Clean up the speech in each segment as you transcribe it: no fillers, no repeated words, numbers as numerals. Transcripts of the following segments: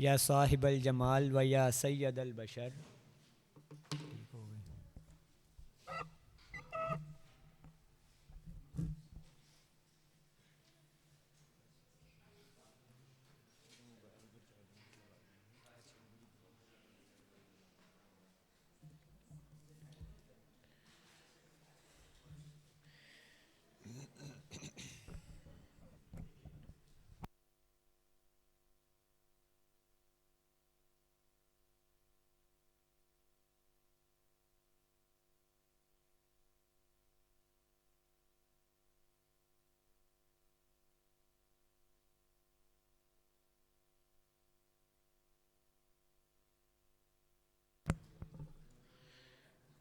या साहिबल जमाल व या सैयदल बशर।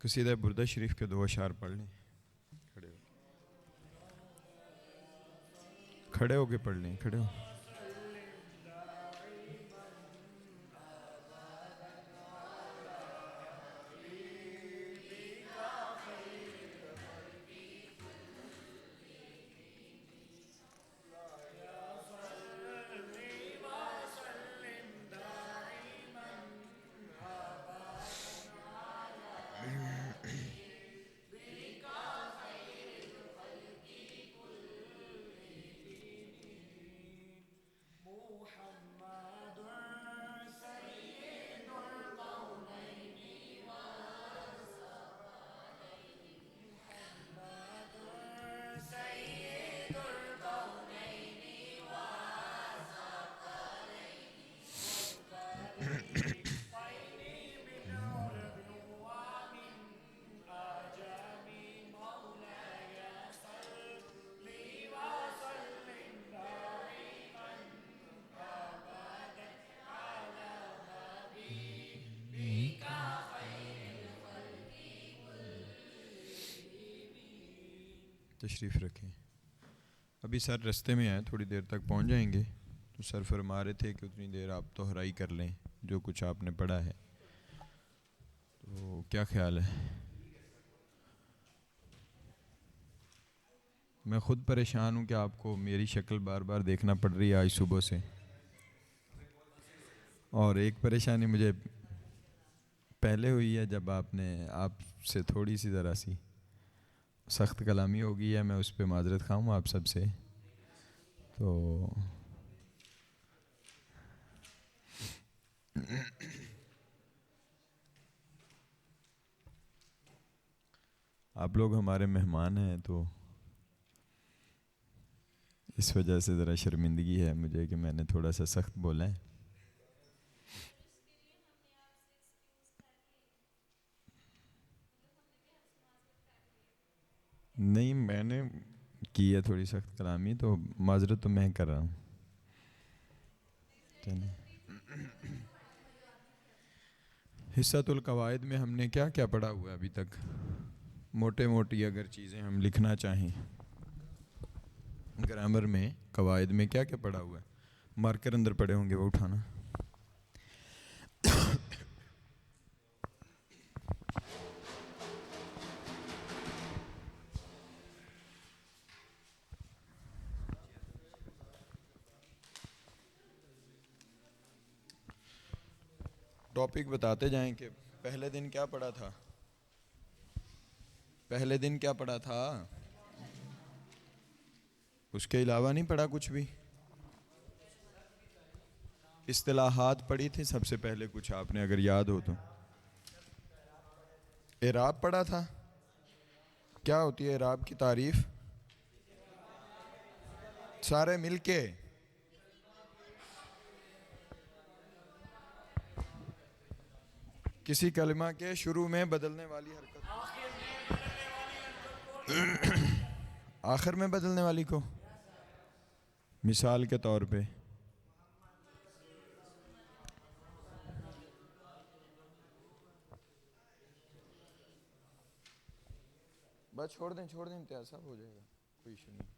कसीदा बुर्दा शरीफ के 2 अशार पढ़ लें। खड़े होके पढ़ लें। खड़े हो। तशरीफ़ रखें। अभी सर रास्ते में आए, थोड़ी देर तक पहुंच जाएंगे। तो सर फरमा रहे थे कि उतनी देर आप दोहराई कर लें जो कुछ आपने पढ़ा है। तो क्या ख्याल है? मैं ख़ुद परेशान हूँ कि आपको मेरी शक्ल बार बार देखना पड़ रही है आज सुबह से। और एक परेशानी मुझे पहले हुई है जब आपने आपसे थोड़ी सी ज़रा सी सख्त कलामी हो गई है। मैं उस पर माजरत खाऊँ आप सब से। तो आप लोग हमारे मेहमान हैं, तो इस वजह से ज़रा शर्मिंदगी है मुझे कि मैंने थोड़ा सा सख्त बोला है। नहीं, मैंने की है थोड़ी सख्त कलामी, तो माजरत तो मैं कर रहा हूँ। हिस्सतुल कवायद में हमने क्या क्या पढ़ा हुआ है अभी तक? मोटे मोटी अगर चीज़ें हम लिखना चाहें ग्रामर में, कवायद में क्या क्या पढ़ा हुआ है? मार्कर अंदर पड़े होंगे, वो उठाना। टॉपिक बताते जाएं कि पहले दिन क्या पढ़ा था। पहले दिन क्या पढ़ा था? उसके अलावा नहीं पढ़ा कुछ भी? इस्तिलाहात पढ़ी थी सबसे पहले कुछ आपने, अगर याद हो तो। एराब पढ़ा था। क्या होती है एराब की तारीफ? सारे मिलके। किसी कलमा के शुरू में बदलने वाली हरकत, आखिर में बदलने वाली को। मिसाल के तौर पे बस छोड़ दें इम्तियाज साहब, हो जाएगा, कोई इशू नहीं।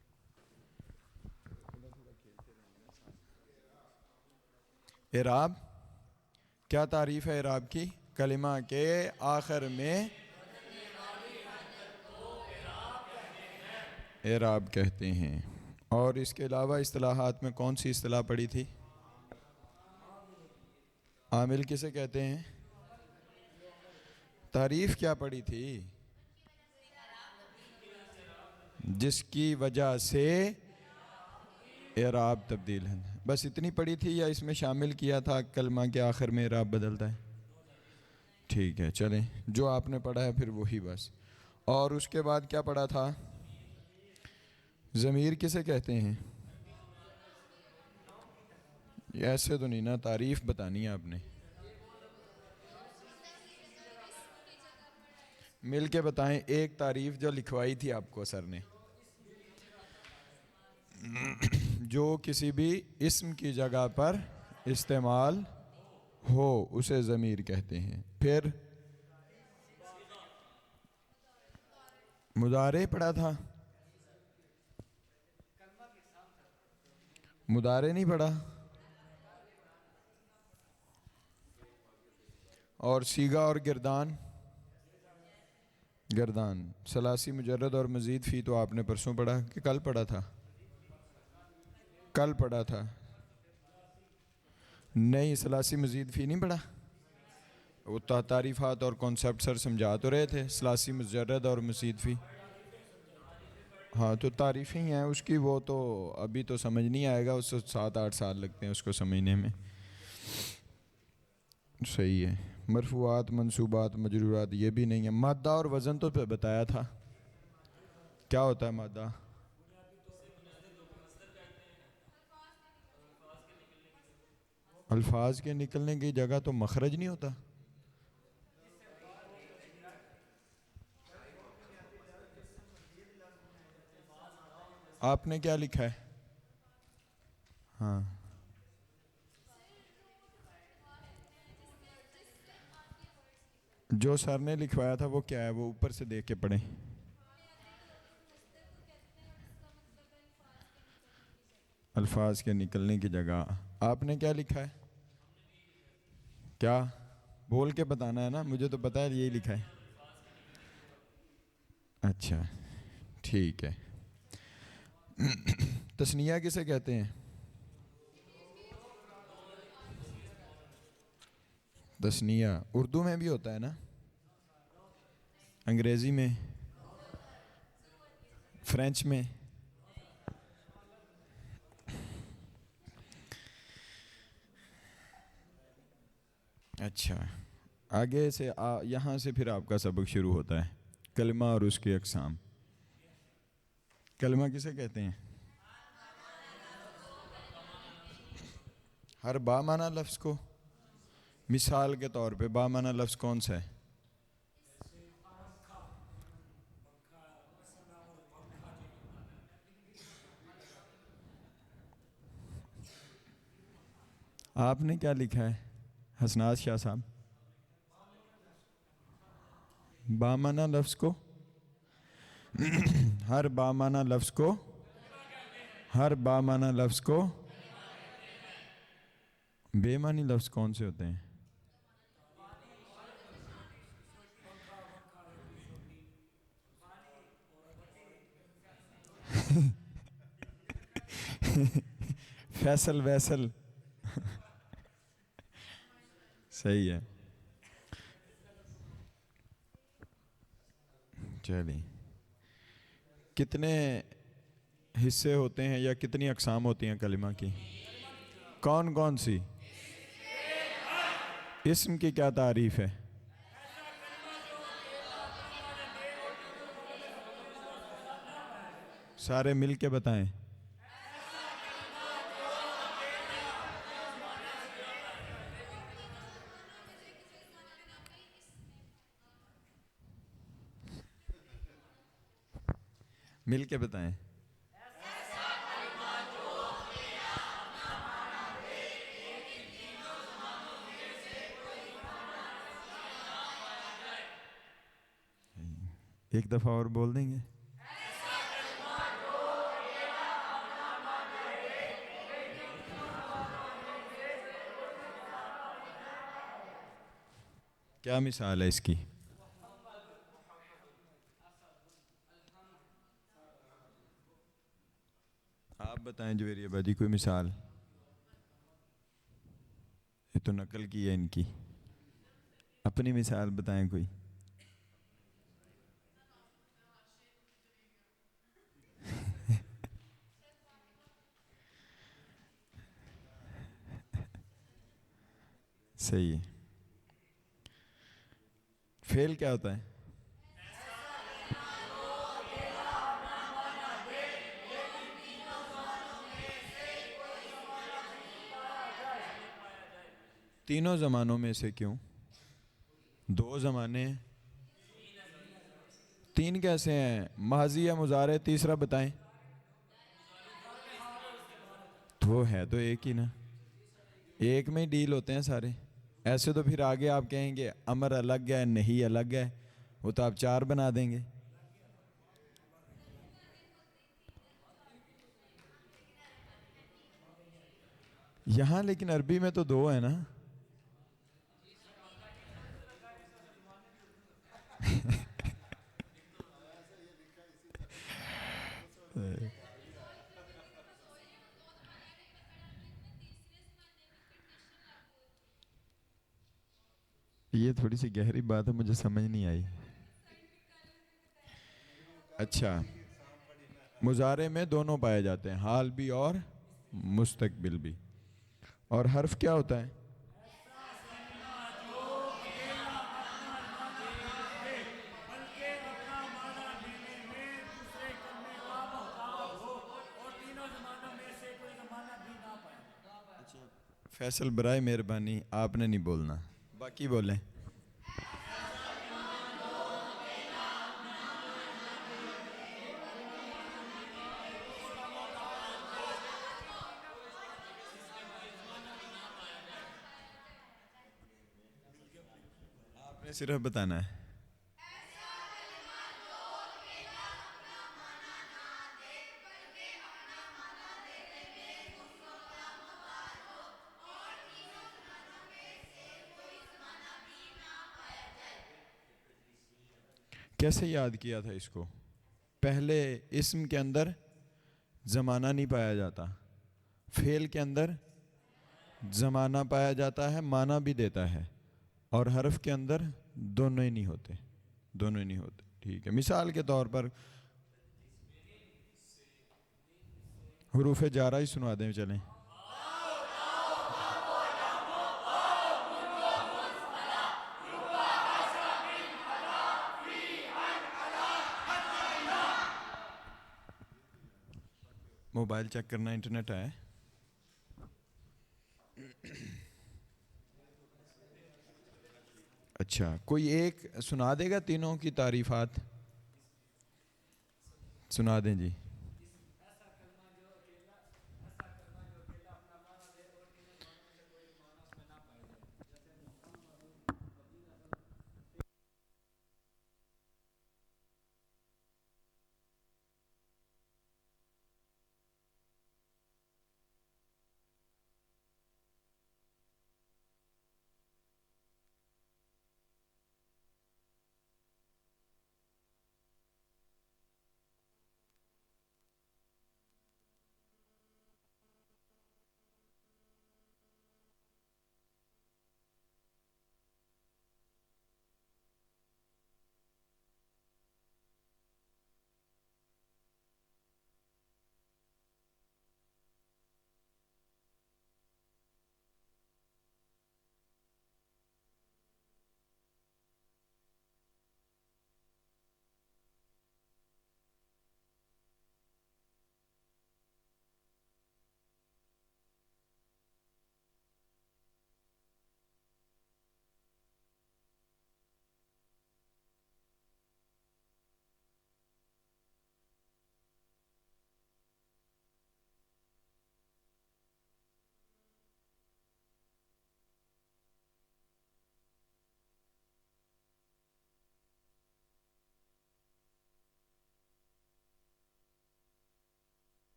एराब क्या तारीफ है एराब की? कलिमा के आखिर में एराब कहते हैं। और इसके अलावा इस्तिलाहात में कौन सी इस्तिलाह पड़ी थी? आमिल किसे कहते हैं? तारीफ क्या पड़ी थी? जिसकी वजह से एराब तब्दील है, बस इतनी पड़ी थी या इसमें शामिल किया था कलमा के आखिर में एराब बदलता है? ठीक है, चलें, जो आपने पढ़ा है फिर वही बस। और उसके बाद क्या पढ़ा था? ज़मीर किसे कहते हैं? ऐसे तो नहीं ना, तारीफ बतानी है आपने। मिल के बताएं एक तारीफ जो लिखवाई थी आपको सर ने, जो किसी भी इस्म की जगह पर इस्तेमाल हो उसे ज़मीर कहते हैं। फिर मुदारे पढ़ा था, मुदारे नहीं पढ़ा। और सीगा और गिरदान, गिरदान सलासी मुजर्रद और मज़ीद फ़ी तो आपने परसों पढ़ा कि कल पढ़ा था? कल पढ़ा था। नहीं, सलासी मज़ीद फ़ी नहीं पढ़ा। वो तारीफ़ात और कॉन्सेप्ट सर समझा तो रहे थे, सलासी मुजर्रद और मज़ीद फ़ी। हाँ तो तारीफ़ ही हैं उसकी, वो तो अभी तो समझ नहीं आएगा, उसको 7-8 साल लगते हैं उसको समझने में। सही है। मरफूआत, मंसूबात, मजरूरात ये भी नहीं है। मादा और वज़न तो बताया था, क्या होता है मादा? अल्फाज के निकलने की जगह तो मखरज नहीं होता। आपने क्या लिखा है? हाँ, जो सर ने लिखवाया था वो क्या है, वो ऊपर से देख के पढ़ें। अल्फाज के निकलने की जगह आपने क्या लिखा है? क्या बोल के बताना है ना, मुझे तो पता है यही लिखा है। अच्छा, ठीक है। तस्निया किसे कहते हैं? तस्निया उर्दू में भी होता है ना, अंग्रेज़ी में, फ्रेंच में। अच्छा, आगे से यहाँ से फिर आपका सबक शुरू होता है, कलमा और उसकी अक़साम। कलमा किसे कहते हैं? हर बामाना लफ्ज़ को। मिसाल के तौर पे बामाना लफ्ज़ कौन सा है? आपने क्या लिखा है हसनात शाह साहब? बामाना लफ्ज़ को हर बामाना लफ्ज़ को, हर बामाना लफ्ज़ को बेमानी लफ्ज़ कौन से होते हैं? फैसल वैसल। सही है। चलिए, कितने हिस्से होते हैं या कितनी अक़साम होती हैं कलिमा की? कौन कौन सी? इस्म की क्या तारीफ़ है? सारे मिल के बताएं। मिल के बताएं। एक दफ़ा और बोल देंगे? क्या मिसाल है इसकी? आप बताएं जवेरिया बाजी, कोई मिसाल? तो नकल की है इनकी। अपनी मिसाल बताएं कोई। सही है। फेल क्या होता है? तीनों जमानों में से क्यों? दो जमाने हैं। तीन कैसे हैं? माजी या मुजारे, तीसरा बताएं। तो वो है तो एक ही ना, एक में ही डील होते हैं सारे। ऐसे तो फिर आगे आप कहेंगे अमर अलग है, नहीं अलग है, वो तो आप चार बना देंगे। यहाँ लेकिन अरबी में तो दो है ना। ये थोड़ी सी गहरी बात है, मुझे समझ नहीं आई। अच्छा, मुजारे में दोनों पाए जाते हैं, हाल भी और मुस्तकबिल भी। और हर्फ क्या होता है? फैसल, बराए मेहरबानी आपने नहीं बोलना, बाकी बोलें। आपने सिर्फ बताना है। कैसे याद किया था इसको? पहले इस्म के अंदर ज़माना नहीं पाया जाता, फेल के अंदर ज़माना पाया जाता है, माना भी देता है, और हर्फ के अंदर दोनों ही नहीं होते, दोनों ही नहीं होते। ठीक है, मिसाल के तौर पर हुरूफ जारा ही सुना दें, चलें। मोबाइल चेक करना, इंटरनेट है। अच्छा, कोई एक सुना देगा तीनों की तारीफात? सुना दें जी।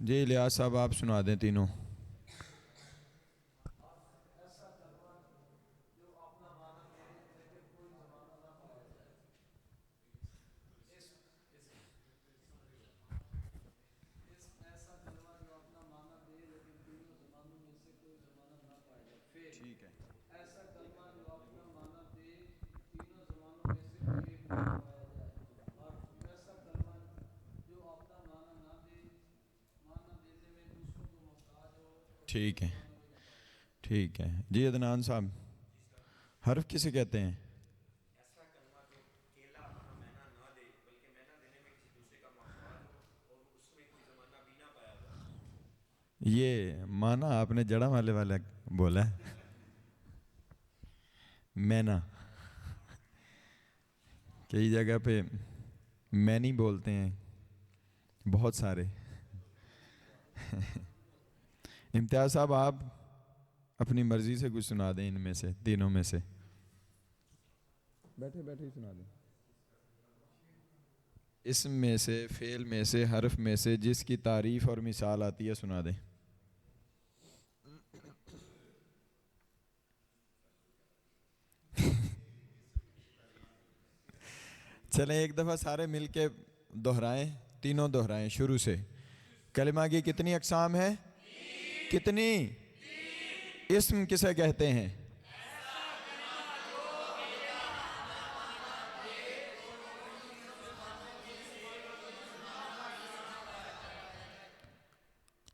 जी इलियास साहब आप सुना दें तीनों। ठीक है। ठीक है। ठीक है जी अदनान साहब, हर्फ किसे कहते हैं? ये माना आपने जड़ा वाले वाला बोला है, मैना। कई जगह पे मैनी बोलते हैं बहुत सारे। इम्तियाज साहब आप अपनी मर्जी से कुछ सुना दें इनमें से, तीनों में से। बैठे बैठे ही सुना दें। इसम में से, फेल में से, हर्फ में से जिसकी तारीफ और मिसाल आती है सुना दें। चलें एक दफ़ा सारे मिलके दोहराएं, तीनों दोहराएं शुरू से। कलिमा की कितनी अक़साम है? कितनी? इस्म किसे कहते हैं?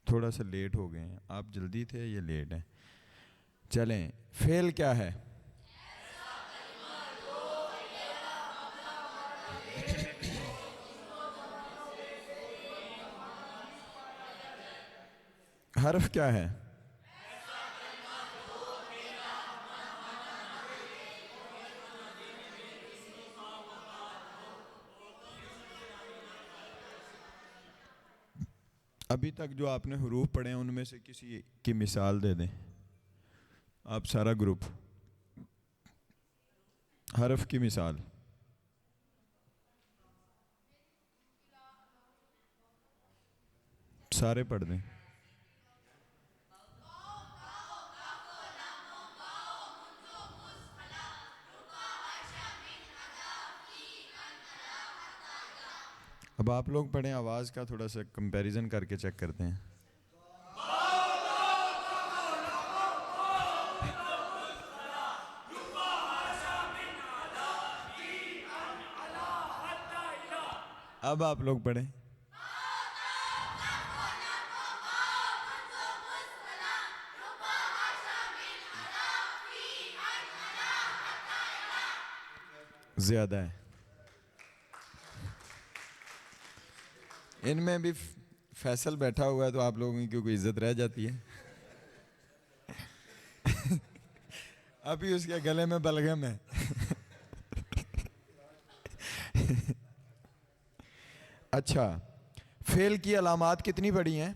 थोड़ा सा लेट हो गए हैं आप, जल्दी थे ये लेट है। चलें फेल क्या है? हर्फ क्या है? अभी तक जो आपने हुरूफ पढ़े हैं उनमें से किसी की मिसाल दे दें आप सारा ग्रुप। हर्फ की मिसाल। सारे पढ़ दें। अब आप लोग पढ़ें, आवाज़ का थोड़ा सा कंपैरिजन करके चेक करते हैं। अब आप लोग पढ़ें। ज़्यादा है। इनमें भी फैसल बैठा हुआ है तो आप लोगों की कोई इज्जत रह जाती है। अभी उसके गले में बलगम है। अच्छा, फेल की अलामात कितनी बड़ी हैं?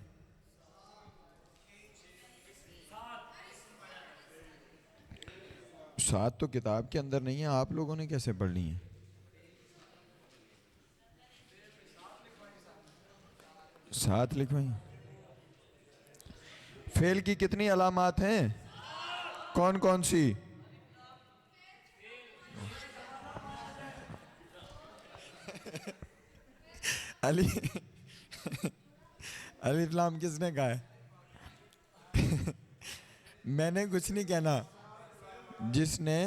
सात तो किताब के अंदर नहीं है, आप लोगों ने कैसे पढ़ ली है? सात लिखवाई। फेल की कितनी अलामात हैं? कौन कौन सी? अली अलिफ लाम किसने कहा है? मैंने कुछ नहीं कहना। जिसने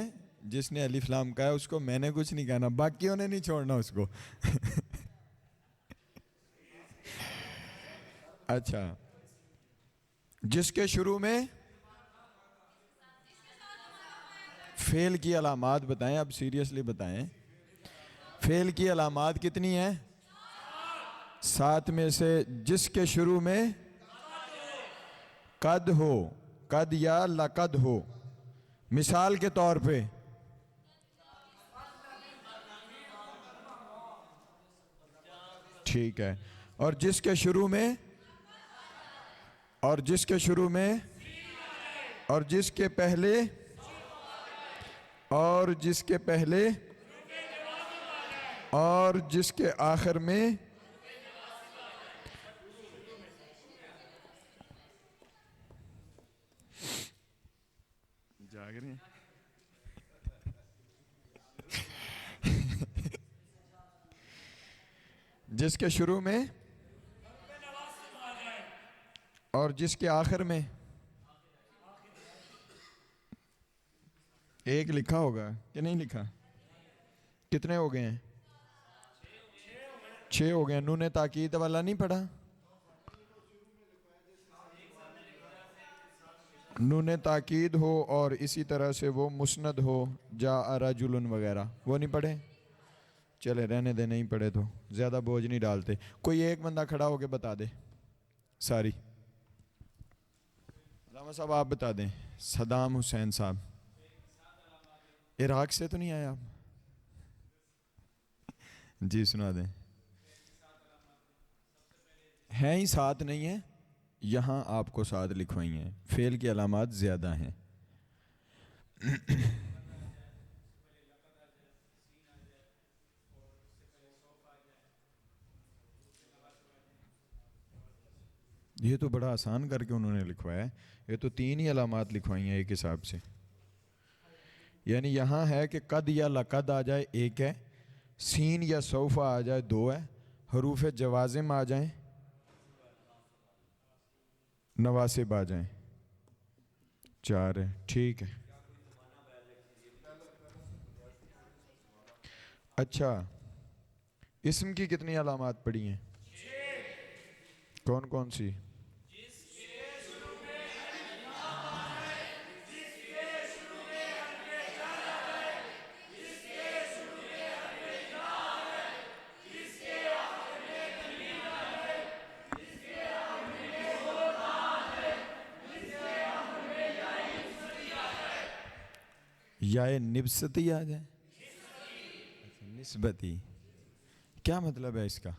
जिसने अलिफ लाम कहा है उसको मैंने कुछ नहीं कहना, बाकियों ने नहीं छोड़ना उसको। अच्छा, जिसके शुरू में फेल की अलामात बताएं, अब सीरियसली बताएं। फेल की अलामात कितनी हैं? सात में से जिसके शुरू में कद हो, कद या लकद हो। मिसाल के तौर पे ठीक है। और जिसके शुरू में, और जिसके शुरू में, और जिसके पहले, और जिसके पहले, और जिसके आखिर में। जिसके शुरू में और जिसके आखिर में। एक लिखा होगा कि नहीं लिखा? कितने हो गए हैं? 6 हो गए। नूने ताकीद वाला नहीं पढ़ा? नूने ताकीद हो और इसी तरह से वो मुस्नद हो, जा रजुलन वगैरह, वो नहीं पढ़े? चले रहने दे, नहीं पढ़े तो ज़्यादा बोझ नहीं डालते। कोई एक बंदा खड़ा होके बता दे सारी। रामा साहब आप बता दें। सदाम हुसैन साहब इराक से तो नहीं आए आप? जी सुना दें। हैं ही 7 नहीं है, यहाँ आपको 7 लिखवाई हैं। फेल की अलामात ज़्यादा हैं। ये तो बड़ा आसान करके उन्होंने लिखवाया है। ये तो 3 ही अलामात लिखवाई हैं एक हिसाब से। यानी यहाँ है कि कद या लकद आ जाए, एक है। सीन या सौफा आ जाए, 2 है। हरूफ जवाजिम आ जाए, नवासिब आ जाए, 4 है। ठीक है। अच्छा, इस्म की कितनी अलामात पड़ी हैं? कौन कौन सी? या निस्बती आ जाए। निस्बती क्या मतलब है इसका?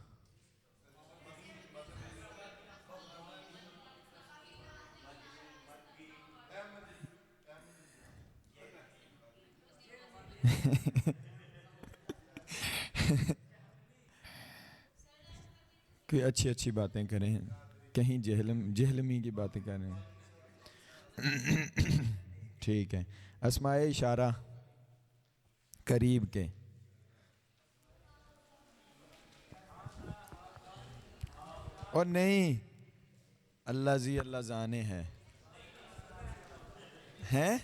कोई अच्छी अच्छी बातें करें, कहीं जहलमी की बातें करें। ठीक है। अस्माए इशारा करीब के। और नहीं, अल्लाह जी अल्लाह जाने हैं। हैं?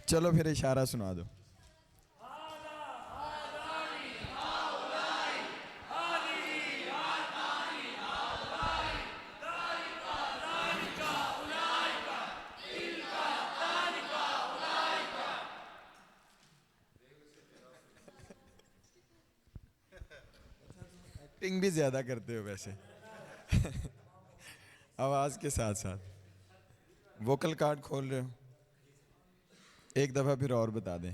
चलो फिर इशारा सुना दो। एक्टिंग भी ज्यादा करते हो वैसे। आवाज के साथ साथ वोकल कार्ड खोल रहे हो। एक दफा फिर और बता दें।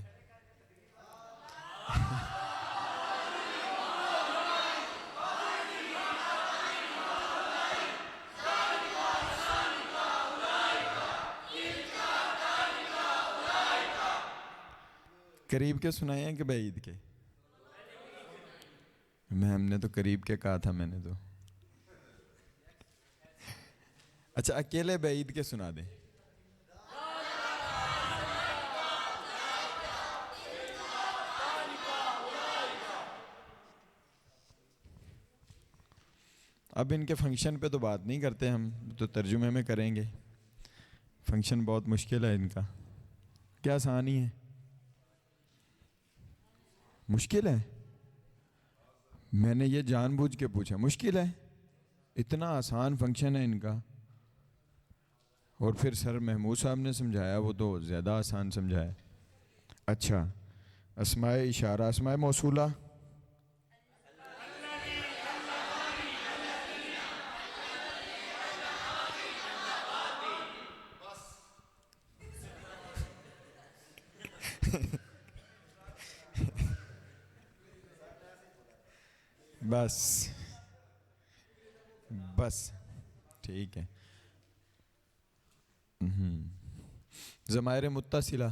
करीब के सुनाए हैं कि बैईद के? हमने तो करीब के कहा था मैंने तो। अच्छा, अकेले बैईद के सुना दें। अब इनके फंक्शन पे तो बात नहीं करते हम, तो तर्जुमे में करेंगे। फंक्शन बहुत मुश्किल है इनका। क्या आसान ही है? मुश्किल है? मैंने ये जानबूझ के पूछा मुश्किल है? इतना आसान फंक्शन है इनका। और फिर सर महमूद साहब ने समझाया, वो तो ज़्यादा आसान समझाया। अच्छा, अस्माए इशारा, अस्माए मौसूला। बस बस ठीक है। ज़मायर मुत्तसिला।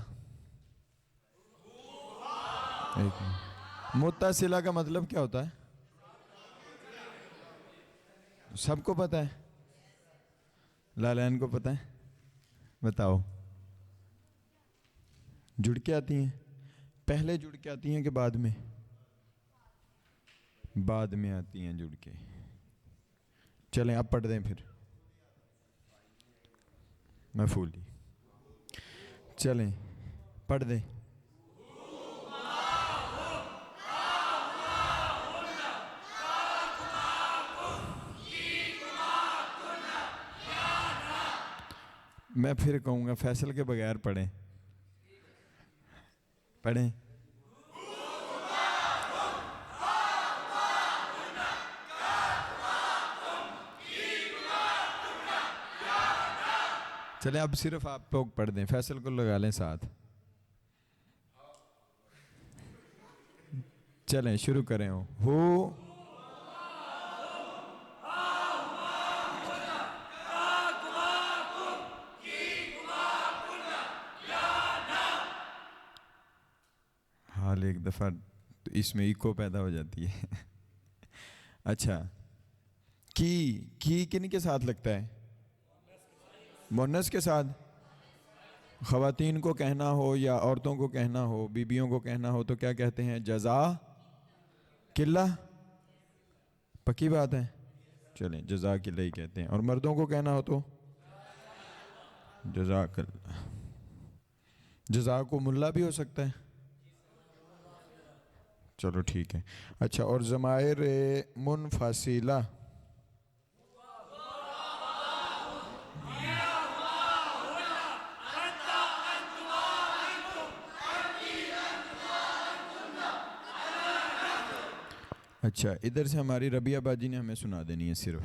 मुत्तसिला का मतलब क्या होता है? सबको पता है? लालैन को पता है? बताओ। जुड़ के आती हैं? पहले जुड़ के आती हैं कि बाद में? बाद में आती हैं जुड़ के। चलें अब पढ़ दें फिर मफूली। चलें पढ़ दें। मैं फिर कहूँगा फैसल के बगैर पढ़ें। पढ़ें। चलें अब सिर्फ आप लोग पढ़ दें, फैसल को लगा लें साथ। चलें शुरू करें। हो हाल एक दफ़ा तो इसमें इको पैदा हो जाती है। अच्छा, की किन के साथ लगता है? मुअन्नस के साथ। ख़वातीन को कहना हो या औरतों को कहना हो, बीबियों को कहना हो तो क्या कहते हैं? जज़ा किल्ला। पक्की बात है। चलें जज़ा किल्ला ही कहते हैं। और मर्दों को कहना हो तो जज़ाकल्ला। जज़ा को मुल्ला भी हो सकता है। चलो ठीक है। अच्छा, और ज़माइर मुनफासिला। अच्छा, इधर से हमारी रबिया बाजी ने हमें सुना देनी है सिर्फ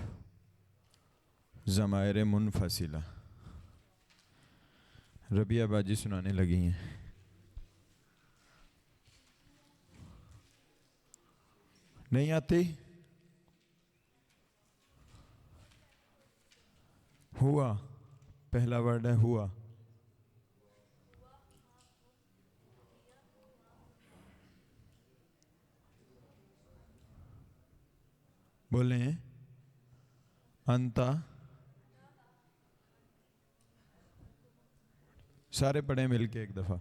ज़माइर मुनफसिला। रबिया बाजी सुनाने लगी हैं। नहीं आती? हुआ पहला वर्ड है हुआ। बोले अंता। सारे पढ़े मिलके एक दफा।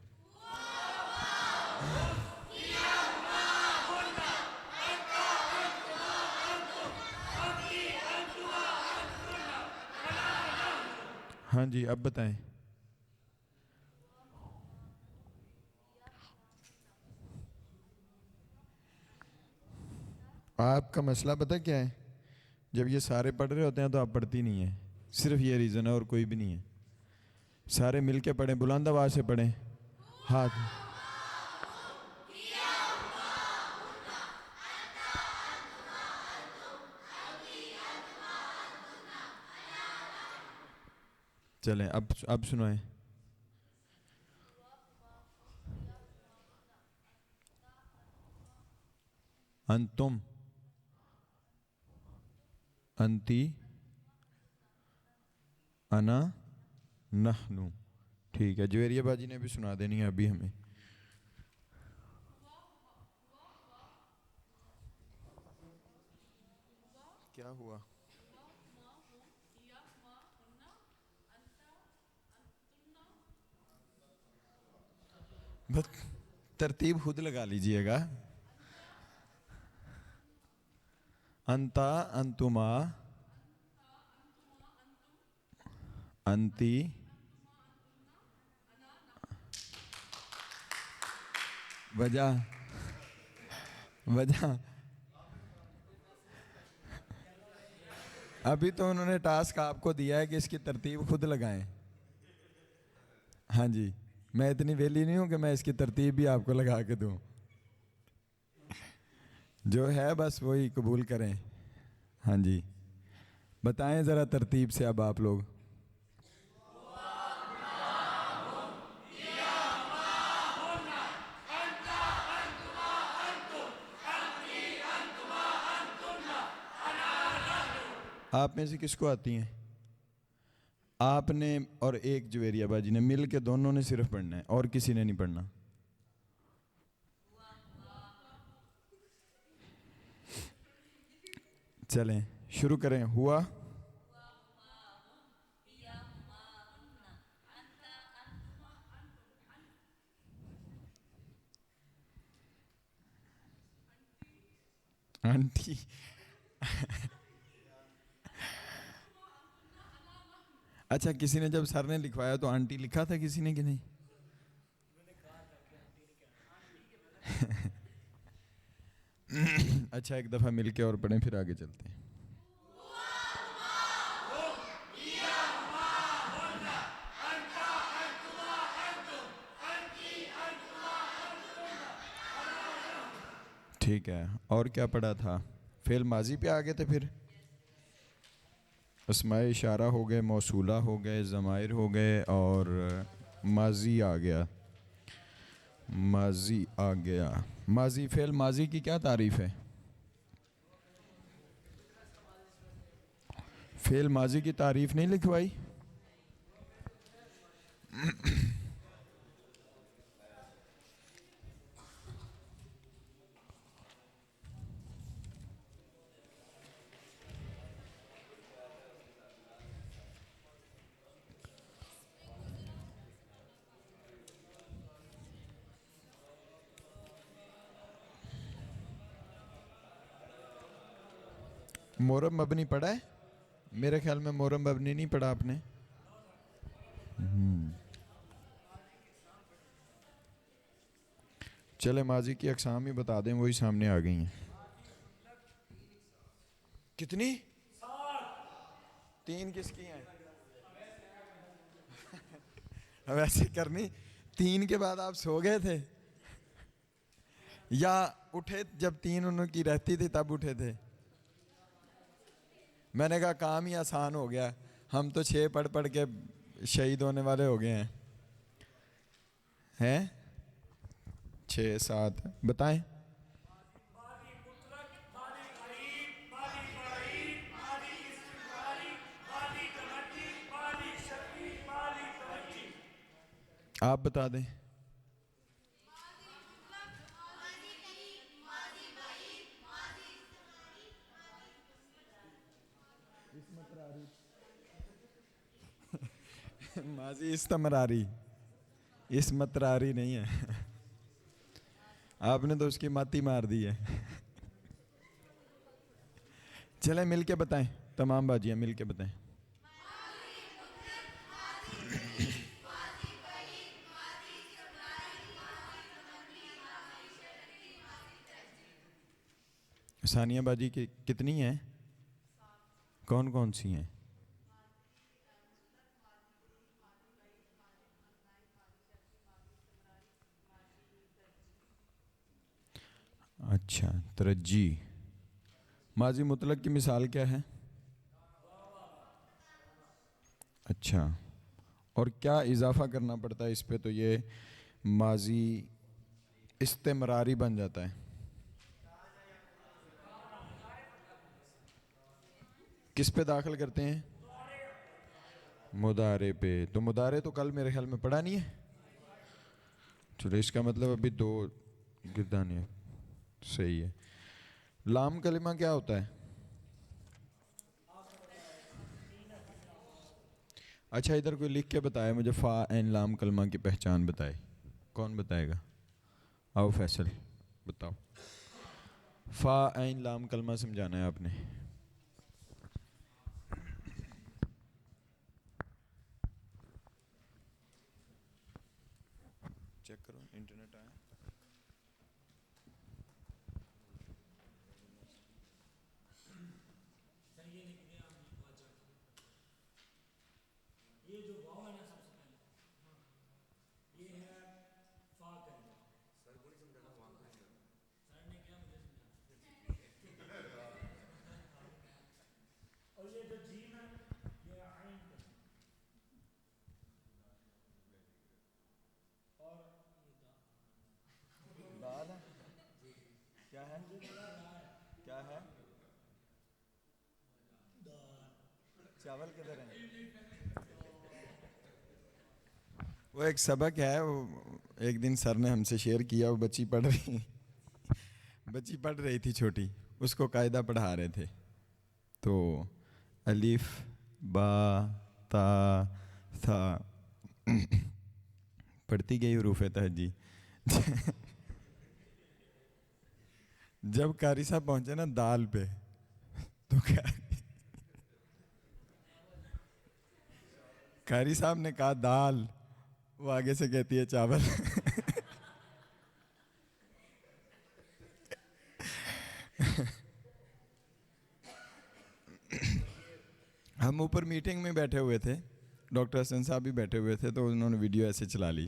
हाँ जी अब बताएं। आपका मसला पता क्या है? जब ये सारे पढ़ रहे होते हैं तो आप पढ़ती नहीं है। सिर्फ ये रीज़न है और कोई भी नहीं है। सारे मिलके पढ़ें, बुलंद आवाज़ से पढ़ें। हाथ चलें अब सुनाएं। अंतुम, अंती, अना, नहनु। ठीक है, जवेरिया बाजी ने भी सुना देनी है अभी हमें। क्या हुआ? बस तरतीब खुद लगा लीजिएगा। अंता, अंतुमा, अंती, वजह वजह। अभी तो उन्होंने टास्क आपको दिया है कि इसकी तरतीब खुद लगाएं। हाँ जी, मैं इतनी वेली नहीं हूं कि मैं इसकी तरतीब भी आपको लगा के दूं। जो है बस वही कबूल करें। हाँ जी, बताएं ज़रा तरतीब से अब आप लोग। आप में से किसको आती हैं? आपने और एक जवेरिया बाजी ने मिल के दोनों ने सिर्फ पढ़ना है और किसी ने नहीं पढ़ना। चलें शुरू करें। हुआ, आंटी। अच्छा, किसी ने जब सर ने लिखवाया तो आंटी लिखा था किसी ने कि नहीं? अच्छा, एक दफ़ा मिलके और पढ़ें फिर आगे चलते हैं। ठीक है, और क्या पढ़ा था? फेल माजी पे आ गए थे फिर। अस्माए इशारा हो गए, मौसूला हो गए, ज़माइर हो गए और माजी आ गया। माजी आ गया। माजी, फेल माजी की क्या तारीफ है? फेल माजी की तारीफ नहीं लिखवाई? मोरम मबनी पढ़ा है? मेरे ख्याल में मोरम मबनी नहीं पढ़ा आपने। चले माजी की अकसाम ही बता दें, वही सामने आ गई हैं। कितनी? 3 किसकी हैं? अब ऐसे करनी, 3 के बाद आप सो गए थे या उठे जब 3 उनकी रहती थी तब उठे थे? मैंने कहा काम ही आसान हो गया, हम तो 6 पढ़ पढ़ के शहीद होने वाले हो गए हैं 6 7 बताएं। आप बता दें। माजी इस्तमरारी, इसमतरारी नहीं है। आपने तो उसकी माती मार दी है। चलें मिल के बताएं, तमाम बाजियां मिल के बताएं। सानिया बाजी की कितनी हैं? कौन कौन सी हैं? अच्छा, तरज्जी। माजी मुतलक की मिसाल क्या है? अच्छा, और क्या इजाफा करना पड़ता है इस पे तो ये माजी इस्तेमरारी बन जाता है? किस पे दाखिल करते हैं? मुदारे पे। तो मुदारे तो कल मेरे ख्याल में पढ़ा नहीं है। चलो, इसका मतलब अभी 2 गिरदाने हैं। सही है। लाम कलिमा क्या होता है? अच्छा, इधर कोई लिख के बताए मुझे, फ़ा एन लाम कलमा की पहचान बताए। कौन बताएगा? आओ फैसल बताओ। फ़ा एन लाम कलमा समझाना है आपने। चेक करो इंटरनेट आया। दाल है? क्या है? क्या है? चावल किधर है? वो एक सबक है, वो एक दिन सर ने हमसे शेयर किया। वो बच्ची पढ़ रही थी छोटी, उसको कायदा पढ़ा रहे थे। तो अलिफ बा ता था पढ़ती गई हरूफ तहजी। जब कारी साहब पहुंचे ना दाल पे, तो कारी साहब ने कहा दाल, वो आगे से कहती है चावल। हम ऊपर मीटिंग में बैठे हुए थे, डॉक्टर हसन साहब भी बैठे हुए थे, तो उन्होंने वीडियो ऐसे चला ली।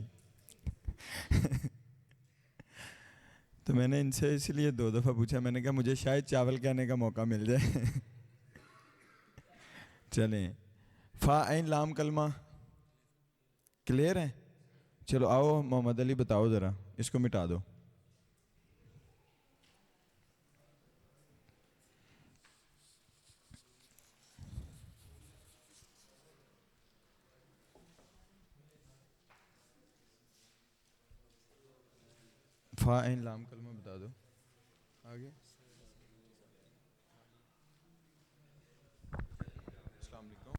तो मैंने इनसे इसलिए 2 दफ़ा पूछा, मैंने कहा मुझे शायद चावल कहने का मौका मिल जाए। चलें, फ़ा ऐन लाम कलमा क्लियर है? चलो आओ मोहम्मद अली बताओ ज़रा, इसको मिटा दो। फ़ा ऐन लाम कलमा बता दो आगे। अस्सलाम वालेकुम।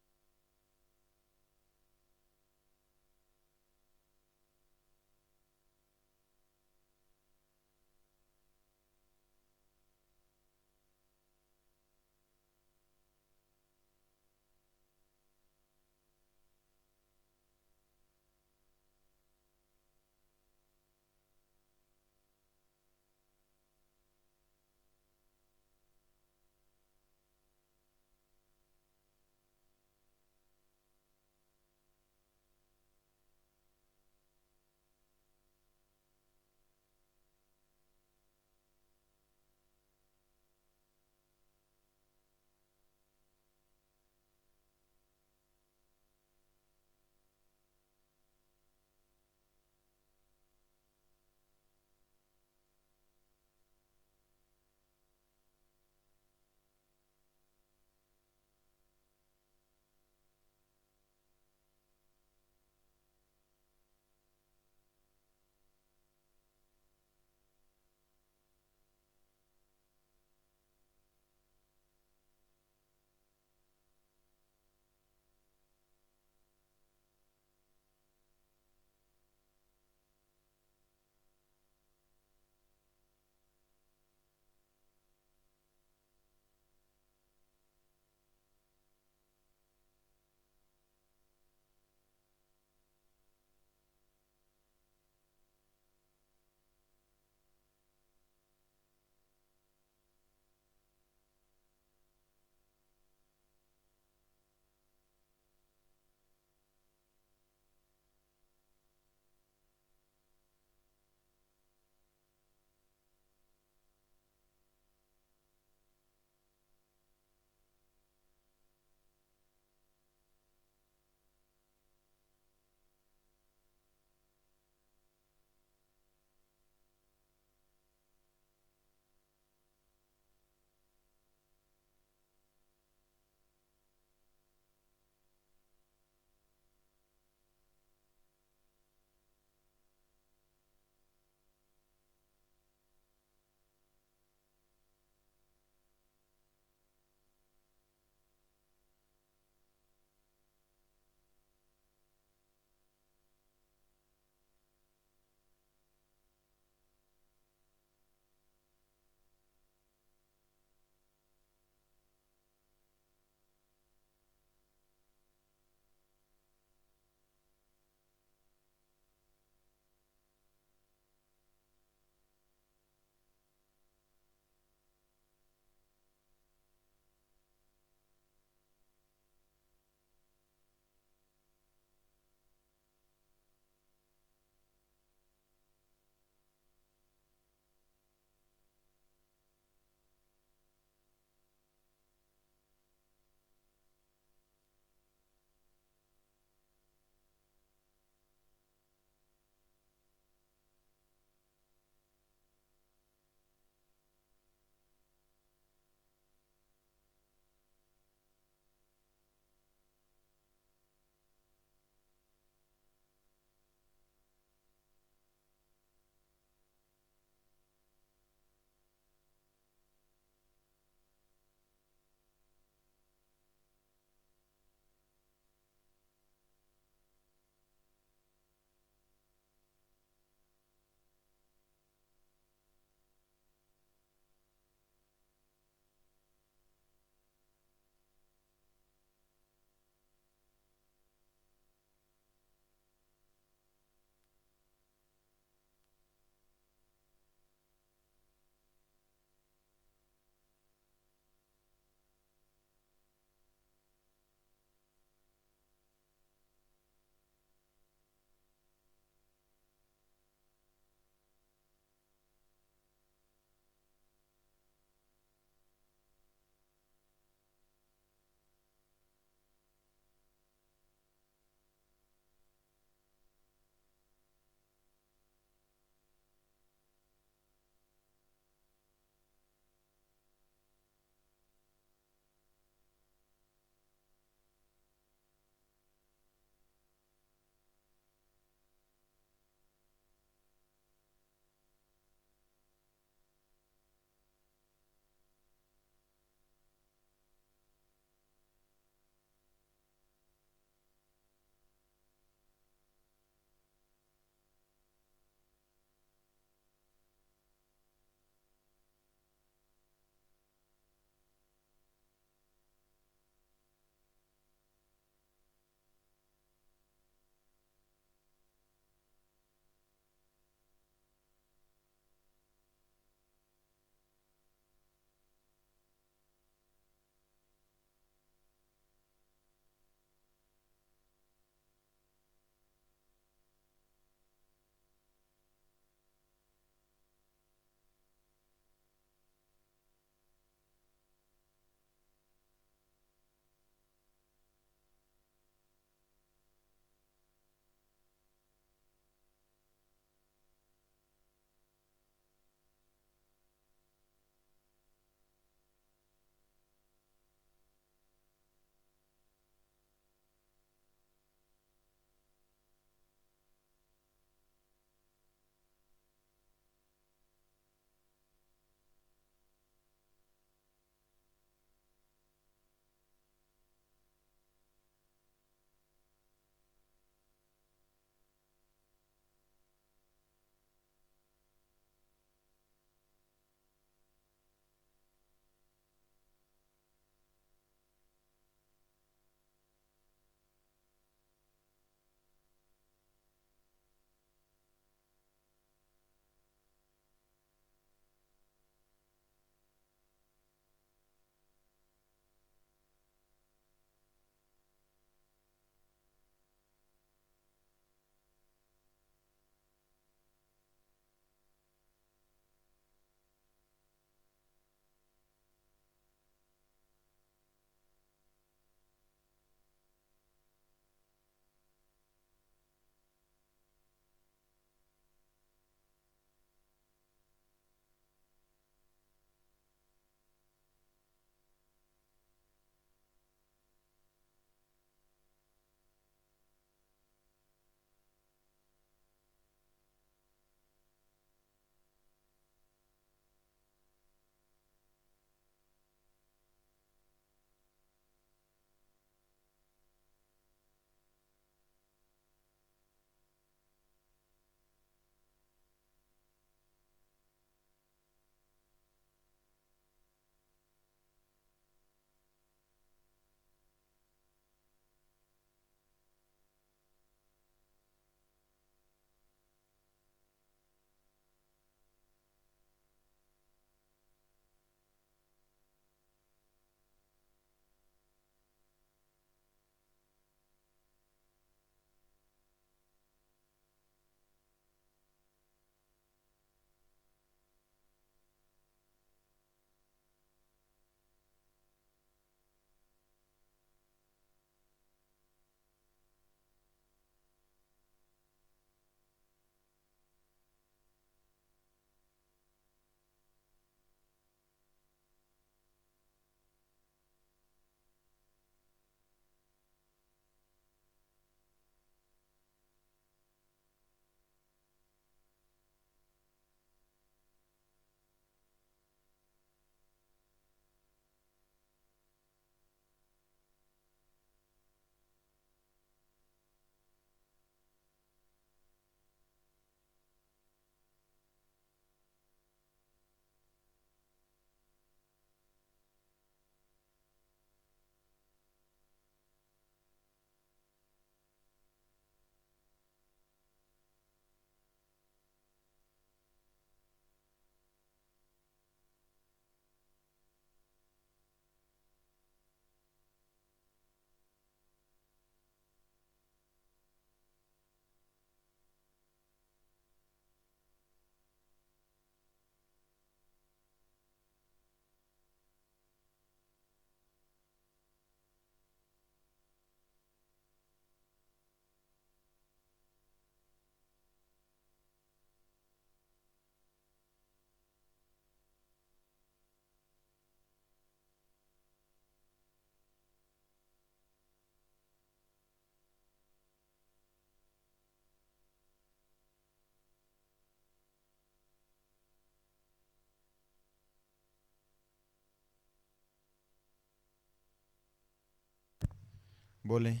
बोलें।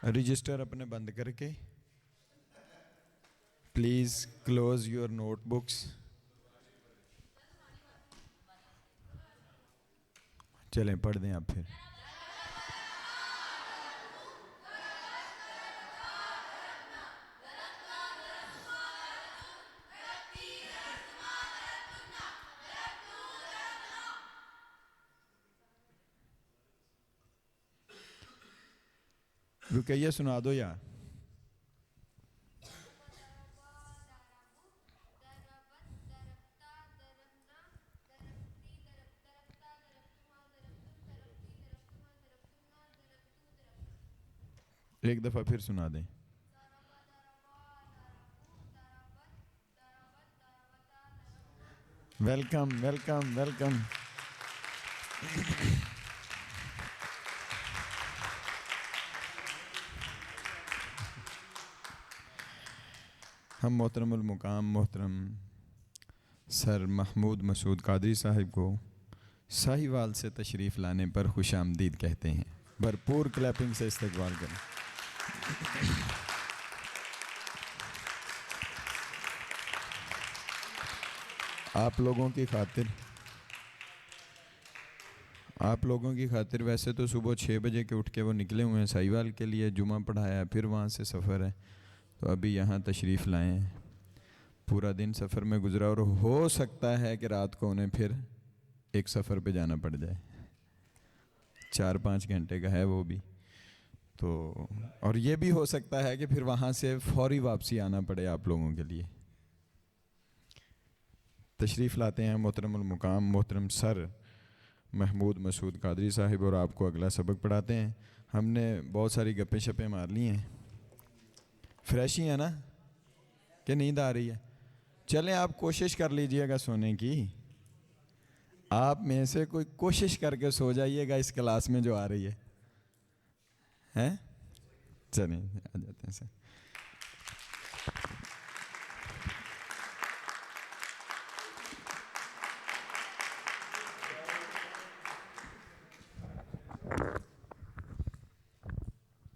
रजिस्टर अपने बंद करके प्लीज़ क्लोज योर नोटबुक्स। चलें पढ़ दें आप फिर। रुकैया सुना दो यार। एक दफ़ा फिर सुना दें। Welcome welcome welcome. हम मोहतरमुल मुकाम मोहतरम सर महमूद मसूद कादरी साहिब को साहिवाल से तशरीफ़ लाने पर खुश आमदीद कहते हैं। भरपूर क्लैपिंग से इस्तकबाल करें। आप लोगों की खातिर वैसे तो सुबह 6 बजे के उठ के वो निकले हुए हैं साहिवाल के लिए, जुमा पढ़ाया, फिर वहाँ से सफ़र है, तो अभी यहाँ तशरीफ़ लाए हैं। पूरा दिन सफ़र में गुजरा और हो सकता है कि रात को उन्हें फिर एक सफ़र पे जाना पड़ जाए, 4-5 घंटे का है वो भी। तो और ये भी हो सकता है कि फिर वहाँ से फौरी वापसी आना पड़े आप लोगों के लिए। तशरीफ़ लाते हैं मोहतरमुल मुकाम मोहतरम सर महमूद मसूद कादरी साहिब और आपको अगला सबक पढ़ाते हैं। हमने बहुत सारी गप्पे शप्पे मार ली हैं। फ्रेश ही है ना कि नींद आ रही है? चलें आप कोशिश कर लीजिएगा सोने की। आप में से कोई कोशिश करके सो जाइएगा इस क्लास में जो आ रही है, हैं? चलें आ जाते हैं सर।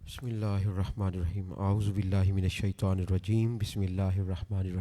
बिस्मिल्लाहिर्रहमानिर्रहीम। आऊज़ु बिल्लाहि मिनश शैतानिर रजीम। बिस्मिल्लाहिर्रहमानिर्रहीम।